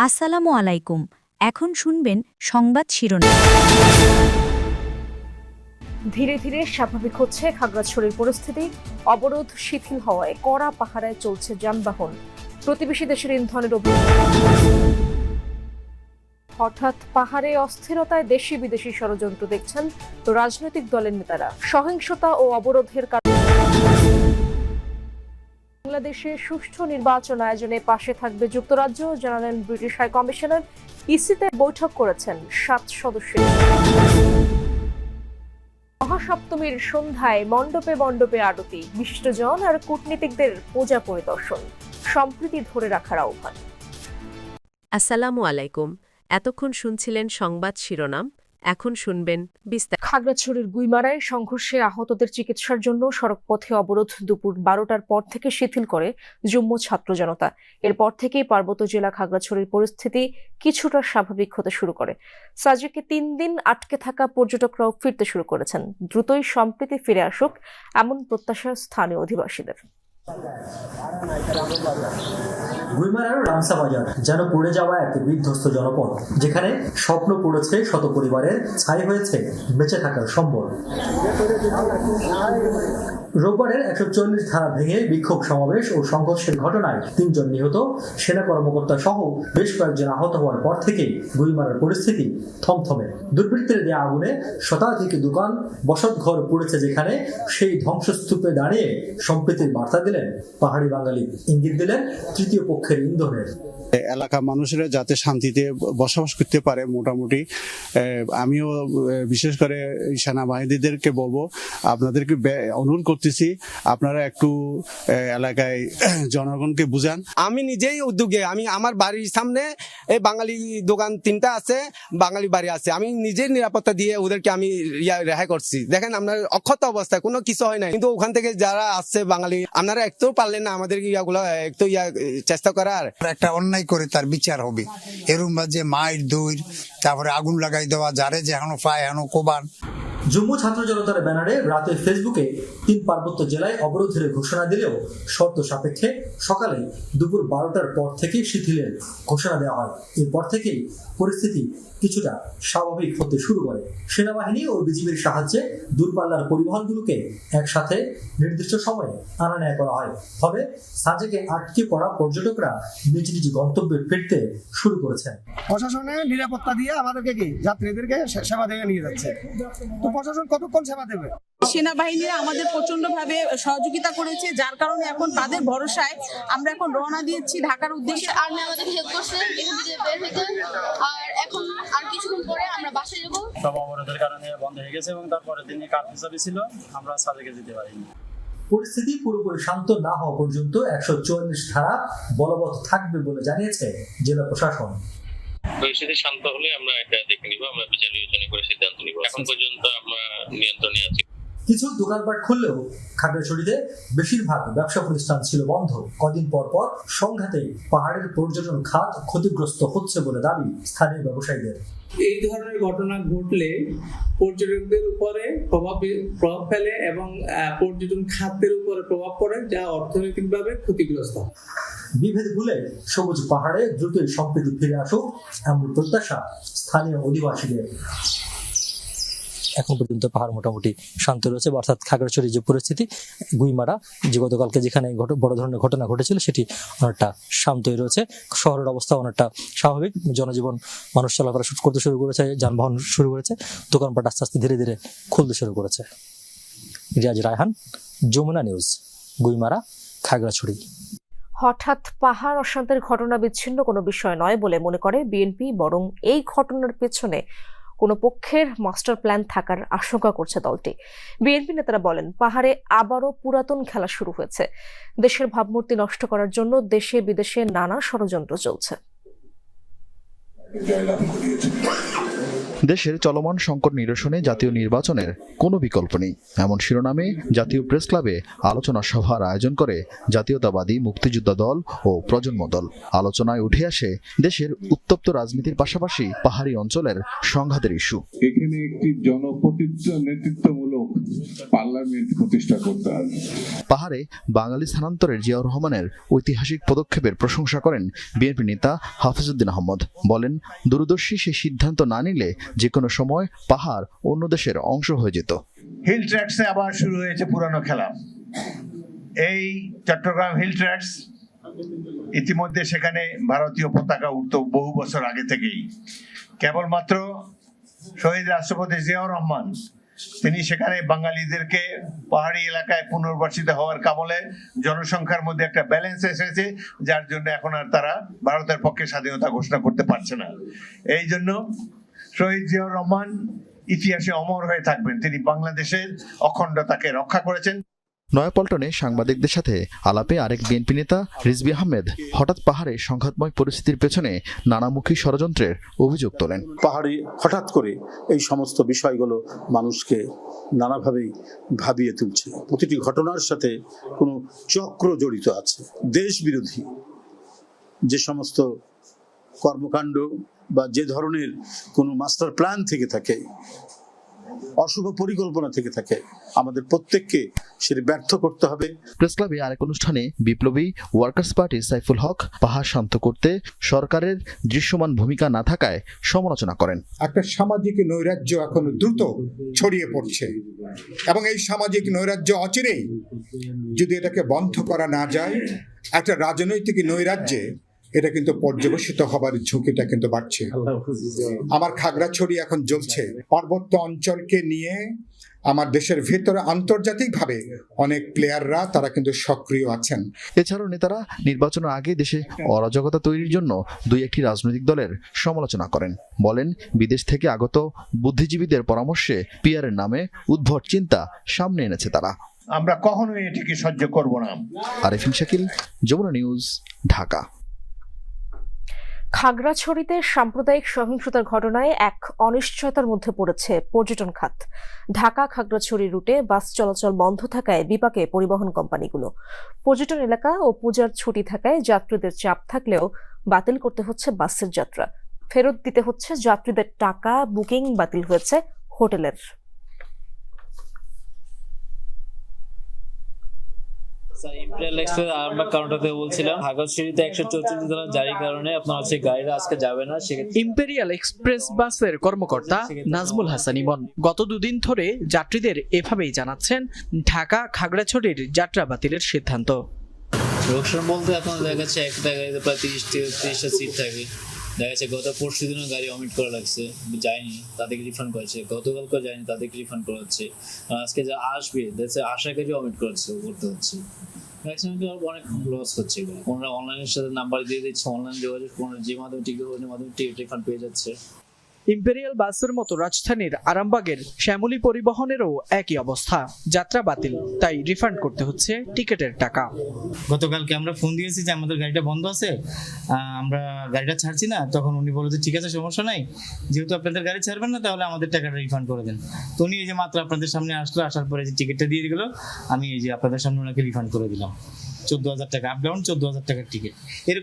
আসসালামু আলাইকুম। এখন শুনবেন সংবাদ শিরোনাম। ধীরে ধীরে স্বাভাবিক হচ্ছে খাগড়াছড়ির পরিস্থিতি। অবরোধ শিথিল হওয়ায় কড়া পাহারায় চলছে যানবাহন। প্রতিবেশী দেশের ইন্ধনের হঠাৎ পাহাড়ে অস্থিরতায় দেশি বিদেশি ষড়যন্ত্র দেখছেন রাজনৈতিক দলের নেতারা। সহিংসতা ও অবরোধের কারণে বাংলাদেশে সুষ্ঠু নির্বাচন আয়োজনে পাশে থাকবে যুক্তরাজ্য, জানালেন ব্রিটিশ হাই কমিশনার। ইসিতে বৈঠক করেছেন 7 সদস্যের। মহাসপ্তমীর সন্ধ্যায় মণ্ডপে মণ্ডপে আরতি, বিশিষ্টজন আর কূটনীতিকদের পূজা পরিদর্শন, সম্প্রীতি ধরে রাখার আহ্বান। আসসালামু আলাইকুম। এতক্ষণ শুনছিলেন সংবাদ শিরোনাম, এখন শুনবেন বিস্তারিত। খাগড়াছড়ির গুইমারায় সংঘর্ষে আহতদের চিকিৎসার জন্য সড়কপথে অবরোধ দুপুর 12টার পর থেকে শিথিল করে জুম্মু ছাত্র জনতা। এরপর থেকেই পার্বত্য জেলা খাগড়াছড়ির পরিস্থিতি কিছুটা স্বাভাবিক হতে শুরু করে। সাজেকে 3 দিন আটকে থাকা পর্যটকরাও ফিরতে শুরু করেছেন। দ্রুতই সম্প্রীতি ফিরে আসুক এমন প্রত্যাশা স্থানীয় অধিবাসীদের। গুইমারার রামসা বাজার যেন পড়ে যাওয়া এক বিধ্বস্ত জনপদ, যেখানে স্বপ্ন পড়েছে শত পরিবারের, ছাই হয়েছে বেঁচে থাকার সম্বল। রোববারের 140 ধারা ভেঙে বিক্ষোভ সমাবেশ ও সংঘর্ষের ঘটনায় 3 জন নিহত, সেনা কর্মকর্তা সহ বেশ কয়েকজন আহত হওয়ার পর থেকেই গুইমারার পরিস্থিতি থমথমে। দুর্বৃত্তের দেয়া আগুনে শতাধিক দোকান, বসতঘর পড়েছে, যেখানে সেই ধ্বংসস্তূপে দাঁড়িয়ে সম্প্রীতির বার্তা দিলেন পাহাড়ি বাঙালি, ইঙ্গিত দিলেন তৃতীয় পক্ষের ইন্ধনের। এলাকা মানুষেরা যাতে শান্তিতে বসবাস করতে পারে, মোটামুটি আমিও বিশেষ করে সেনাবাহিনীদেরকে বলবো, আপনাদেরকে অনুরোধ করতেছি, আপনারা একটু এলাকায় জনগণকে বুঝান। আমি নিজেই উদ্যোগে, আমি আমার বাড়ির সামনে এই বাঙালি দোকান 3টা আছে, বাঙালি বাড়ি আছে, আমি নিজের নিরাপত্তা দিয়ে ওদেরকে আমি রেহাই করছি। দেখেন আপনার অক্ষত অবস্থায় কোনো কিছু হয় নাই, কিন্তু ওখান থেকে যারা আসছে বাঙালি, আপনারা একটু পারলেন না আমাদের ইয়াগুলো একটু চেষ্টা করার। একটা অন্যায় করে তার বিচার হবে, এরকম যে মাইর দৌড়, তারপরে আগুন লাগাই দেওয়া, যারে যে এখনো পায় এখনো কোবান। জম্মু ছাত্র জনতার ব্যানারে রাতে ফেসবুকে 3 পার্বত্য জেলায় অবরোধের ঘোষণা দিলেও শর্ত সাপেক্ষে সকালে দুপুর 12টার পর থেকে শিথিলের ঘোষণা দেওয়া হয়। এরপর থেকেই পরিস্থিতি কিছুটা স্বাভাবিক হতে শুরু করে। সেনাবাহিনী ও বিজিবির সাহায্যে দূরপাল্লার পরিবহনগুলোকে একসাথে নির্দিষ্ট সময়ে আনা নেয়া করা হয়। ফলে সাজেকে আটকে পড়া পর্যটকরা নিজ নিজ গন্তব্যে ফিরতে শুরু করেছেন। প্রশাসনের নিরাপত্তা দিয়ে আমাদেরকে যাত্রীদেরকে সেবা দিয়ে নিয়ে যাচ্ছে। তো প্রশাসন কতক্ষণ সেবা দেবে? সেনাবাহিনীরা আমাদের প্রচন্ড ভাবে সহযোগিতা করেছে, যার কারণে এখন তাদের ভরসায় আমরা এখন রওনা দিয়েছি ঢাকার উদ্দেশ্যে। আর্মি আমাদের হেল্প করছে এখান থেকে বের হতে, আর এখন আর কিছুক্ষণ পরে আমরা বাসায় যাব। সব অবরোধের কারণে বন্ধ হয়ে গেছে এবং তারপরে দিনে কার্ফিউ চালু ছিল, আমরা সাজেকে যেতে পারিনি। পরিস্থিতি পুরোপুরি শান্ত না হওয়া পর্যন্ত 144 ধারা বলবৎ থাকবে বলে জানিয়েছে জেলা প্রশাসন। পরিস্থিতি শান্ত হলে আমরা এটা দেখে নিব, আমরা বিচার বিবেচনা করে সিদ্ধান্ত নিব। এখন পর্যন্ত আমরা নিয়ন্ত্রণে আছি। কিছু দোকানপাট খুললেও খাগড়াছড়িতে বেশিরভাগ ব্যবসা প্রতিষ্ঠান ছিল বন্ধ। কদিন পর পর সংঘাতে পাহাড়ের পর্যটন খাত ক্ষতিগ্রস্ত হচ্ছে বলে দাবি স্থানীয় ব্যবসায়ীদের। এই ধরনের ঘটনা ঘটলে পর্যটকদের উপরে প্রভাব ফেলে এবং পর্যটন খাতের উপরে প্রভাব পড়ে, যা অর্থনৈতিকভাবে ক্ষতিগ্রস্ত। বিভেদ ভুলে সবুজ পাহাড়ে দ্রুতই সম্প্রীতি ফিরে আসুক এমন প্রত্যাশা স্থানীয় অধিবাসীদের। এখন পর্যন্ত পাহাড় মোটামুটি শান্ত রয়েছে, অর্থাৎ খাগড়াছড়ির যে পরিস্থিতি, গুইমারা যে গতকালকে যেখানে বড় ধরনের ঘটনা ঘটেছিল সেটি অনেকটা শান্তই রয়েছে। শহরের অবস্থা অনেকটা স্বাভাবিক, জনজীবন, মানুষ চলাফেরা করতে শুরু করেছে, যানবাহন শুরু করেছে, দোকানপাট আস্তে আস্তে ধীরে ধীরে খুলতে শুরু করেছে। রিয়াজ রায়হান, যমুনা নিউজ, গুইমারা, খাগড়াছড়ি। হঠাৎ পাহাড় অশান্তির ঘটনা বিচ্ছিন্ন কোনো বিষয় নয় বলে মনে করে বিএনপি, বরং এই ঘটনার পেছনে কোনো পক্ষের মাস্টার প্ল্যান থাকার আশঙ্কা করছে দলটি। বিএনপি নেতারা বলেন, পাহাড়ে আবারও পুরাতন খেলা শুরু হয়েছে। দেশের ভাবমূর্তি নষ্ট করার জন্য দেশে বিদেশে নানা ষড়যন্ত্র চলছে। দেশের চলমান সংকট নিরসনে জাতীয় নির্বাচনের কোনো বিকল্প নেই এমন শিরোনামে জাতীয় প্রেস ক্লাবে আলোচনা সভার আয়োজন করে জাতীয়তাবাদী মুক্তিযোদ্ধা দল ও প্রজন্ম দল। আলোচনায় উঠে আসে দেশের উত্তপ্ত রাজনীতির পাশাপাশি পাহাড়ি অঞ্চলের সংঘাতের ইস্যু। এখানে একটি নেতৃত্বমূলক পার্লামেন্ট প্রতিষ্ঠা করতে হবে। পাহাড়ে বাঙালি স্থানান্তরের জিয়াউর রহমানের ঐতিহাসিক পদক্ষেপের প্রশংসা করেন বিএনপি নেতা হাফিজউদ্দিন আহমদ। বলেন, দূরদর্শী সেই সিদ্ধান্ত না নিলে যে কোনো সময় পাহাড় অন্য দেশের অংশ হয়ে যেত। হিল ট্র্যাক্সে আবার শুরু হয়েছে পুরানো খেলা। এই চট্টগ্রাম হিল ট্র্যাক্স ইতিমধ্যে সেখানে ভারতীয় পতাকা উঠত বহু বছর আগে থেকেই। কেবলমাত্র শহীদ রাষ্ট্রপতি জিয়াউর রহমান তিনি সেখানে বাঙালিদেরকে পাহাড়ি এলাকায় পুনর্বাসিত হওয়ার কামলে জনসংখ্যার মধ্যে একটা ব্যালেন্স এসেছে, যার জন্য এখন আর তারা ভারতের পক্ষে স্বাধীনতা ঘোষণা করতে পারছে না। এই জন্য শহীদ জিয়াউর রহমান ইতিহাসে অমর হয়ে থাকবেন। তিনি বাংলাদেশের অখণ্ডতাকে রক্ষা করেছেন। নয়াপল্টনে সাংবাদিকদের সাথে আলাপে আরেক বিএনপি নেতা রিজভী আহমেদ হঠাৎ পাহাড়ে সংঘাতময় পরিস্থিতির পেছনে নানামুখী ষড়যন্ত্রের অভিযোগ তোলেন। পাহাড়ে হঠাৎ করে এই সমস্ত বিষয়গুলো মানুষকে নানাভাবেই ভাবিয়ে তুলছে। প্রতিটি ঘটনার সাথে কোনো চক্র জড়িত আছে। দেশ বিরোধী যে সমস্ত কর্মকাণ্ড বা যে ধরনের কোনো মাস্টার প্ল্যান থেকে থাকে, অশুভ পরিকল্পনা থেকে থাকে, আমাদের প্রত্যেককে সেটা ব্যর্থ করতে হবে। প্রেস ক্লাবে আরেক অনুষ্ঠানে বিপ্লবী ওয়ার্কার্স পার্টি সাইফুল হক পাহাড় শান্ত করতে সরকারের দৃশ্যমান ভূমিকা না থাকায় সমালোচনা করেন। একটা সামাজিক নৈরাজ্য এখন দ্রুত ছড়িয়ে পড়ছে এবং এই সামাজিক নৈরাজ্য অচিরেই যদি এটাকে বন্ধ করা না যায়, একটা রাজনৈতিক নৈরাজ্যে এটা কিন্তু পর্যবসিত হবার ঝুঁকিটা কিন্তু বাড়ছে। আমার খাগড়াছড়ি এখন জ্বলছে। পার্বত্য অঞ্চলকে নিয়ে আমার দেশের ভেতরে আন্তর্জাতিকভাবে অনেক প্লেয়াররা তারা কিন্তু সক্রিয় আছেন। এছাড়াও নেতারা নির্বাচনের আগে দেশে অরাজকতা তৈরির জন্য দুই একটি রাজনৈতিক দলের সমালোচনা করেন। বলেন, বিদেশ থেকে আগত বুদ্ধিজীবীদের পরামর্শে পিআরের নামে উদ্ভট চিন্তা সামনে এনেছে তারা। আমরা কখনোই এটিকে সহ্য করব না। আরেফিন শাকিল, যমুনা নিউজ, ঢাকা। খাগড়াছড়িতে সাম্প্রদায়িক সহিংসতার ঘটনায় এক অনিশ্চয়তার মধ্যে পড়েছে পর্যটন খাত। ঢাকা খাগড়াছড়ি রুটে বাস চলাচল বন্ধ থাকায় বিপাকে পরিবহন কোম্পানিগুলো। পর্যটন এলাকা ও পূজার ছুটি থাকায় যাত্রীদের চাপ থাকলেও বাতিল করতে হচ্ছে বাসের যাত্রা, ফেরত দিতে হচ্ছে যাত্রীদের টাকা, বুকিং বাতিল হয়েছে হোটেলের। ইম্পেরিয়াল এক্সপ্রেস আরামবাগ কাউন্টারে বলছিলাম, খাগড়াছড়িতে 134 ধারা জারির কারণে আপনার হচ্ছে গাড়িটা আজকে যাবে না। ইম্পেরিয়াল এক্সপ্রেস বাসের কর্মকর্তা নাজমুল হাসান ইমন গত দুদিন ধরে যাত্রীদের এভাবেই জানাচ্ছেন ঢাকা খাগড়াছড়ির যাত্রা বাতিলের সিদ্ধান্ত। লোকসান বলতে আপনার দেখা যাচ্ছে একটা গাড়িতে প্রায় 30টা সিট থাকে। দেখা যাচ্ছে গত পরশু দিনও গাড়ি অমিট করা লাগছে, যায়নি, তাদেরকে রিফান্ড করেছে। গতকালকেও যায়নি, তাদেরকে রিফান্ড করা হচ্ছে। আজকে যা আসবে দেখছে আশাকে অমিট করতে হচ্ছে। ম্যাক্সিমাম অনেক লস হচ্ছে। ওনারা অনলাইনের সাথে নাম্বার দিয়ে দিচ্ছে, অনলাইন যোগাযোগ যে মাধ্যমে টিকিট মাধ্যমে টিকিট রিফান্ড পেয়ে যাচ্ছে। ইম্পেরিয়াল বাসের মতো রাজধানীর আরামবাগের শ্যামলী পরিবহনেরও একই অবস্থা, যাত্রা বাতিল, তাই রিফান্ড করতে হচ্ছে টিকিটের টাকা। গতকালকে আমরা ফোন দিয়েছি যে আমাদের গাড়িটা বন্ধ আছে, আমরা গাড়িটা ছাড়ছি না। তখন উনি বলল যে ঠিক আছে, সমস্যা নাই, যেহেতু আপনাদের গাড়ি ছাড়বেন না তাহলে আমাদের টাকাটা রিফান্ড করে দেন। তো উনি এই যে মাত্র আপনাদের সামনে আসলো, আসার পরে যে টিকিটটা দিয়ে দিল, আমি এই যে আপনাদের সামনে ওনাকে রিফান্ড করে দিলাম 14,000 টাকা, আপ ডাউন 14,000 টাকার টিকিট। এরকম